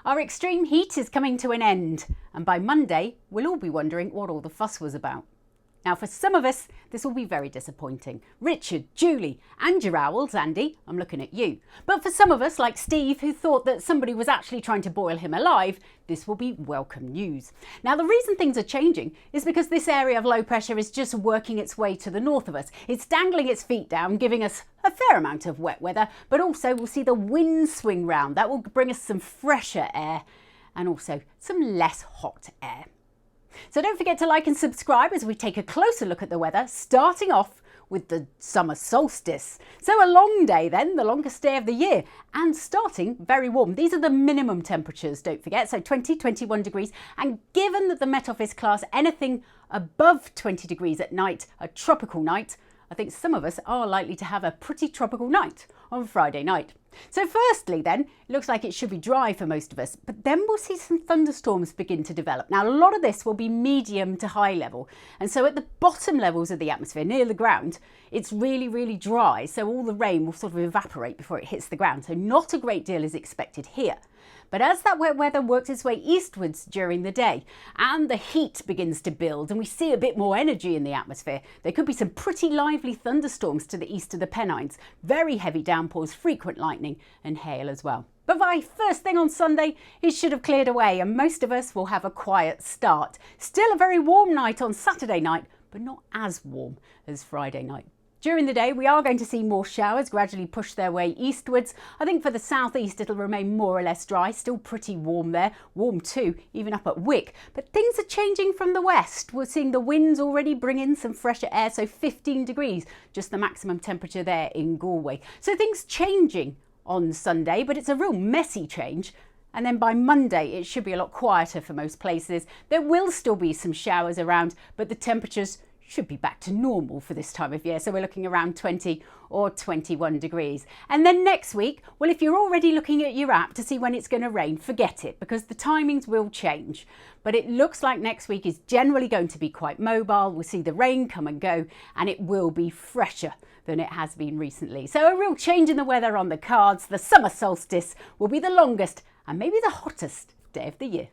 Our extreme heat is coming to an end, and by Monday, we'll all be wondering what all the fuss was about. Now, for some of us, this will be very disappointing. Richard, Julie, and your owls, Andy, I'm looking at you. But for some of us, like Steve, who thought that somebody was actually trying to boil him alive, this will be welcome news. Now, the reason things are changing is because this area of low pressure is just working its way to the north of us. It's dangling its feet down, giving us a fair amount of wet weather, but also we'll see the wind swing round. That will bring us some fresher air and also some less hot air. So don't forget to like and subscribe as we take a closer look at the weather, starting off with the summer solstice. So a long day then, the longest day of the year, and starting very warm. These are the minimum temperatures, don't forget, so 20, 21 degrees. And given that the Met Office class anything above 20 degrees at night a tropical night, I think some of us are likely to have a pretty tropical night on Friday night. So firstly then, it looks like it should be dry for most of us, but then we'll see some thunderstorms begin to develop. Now, a lot of this will be medium to high level, and so at the bottom levels of the atmosphere, near the ground, it's really, really dry, so all the rain will sort of evaporate before it hits the ground, so not a great deal is expected here. But as that wet weather works its way eastwards during the day and the heat begins to build and we see a bit more energy in the atmosphere, there could be some pretty lively thunderstorms to the east of the Pennines, very heavy downpours, frequent lightning and hail as well. But by first thing on Sunday, it should have cleared away and most of us will have a quiet start. Still a very warm night on Saturday night, but not as warm as Friday night. During the day, we are going to see more showers gradually push their way eastwards. I think for the southeast, it'll remain more or less dry, still pretty warm there, warm too, even up at Wick. But things are changing from the west. We're seeing the winds already bring in some fresher air, so 15 degrees, just the maximum temperature there in Galway. So things changing on Sunday, but it's a real messy change. And then by Monday, it should be a lot quieter for most places. There will still be some showers around, but the temperatures should be back to normal for this time of year. So we're looking around 20 or 21 degrees. And then next week, well, if you're already looking at your app to see when it's going to rain, forget it, because the timings will change. But it looks like next week is generally going to be quite mobile. We'll see the rain come and go, and it will be fresher than it has been recently. So a real change in the weather on the cards. The summer solstice will be the longest and maybe the hottest day of the year.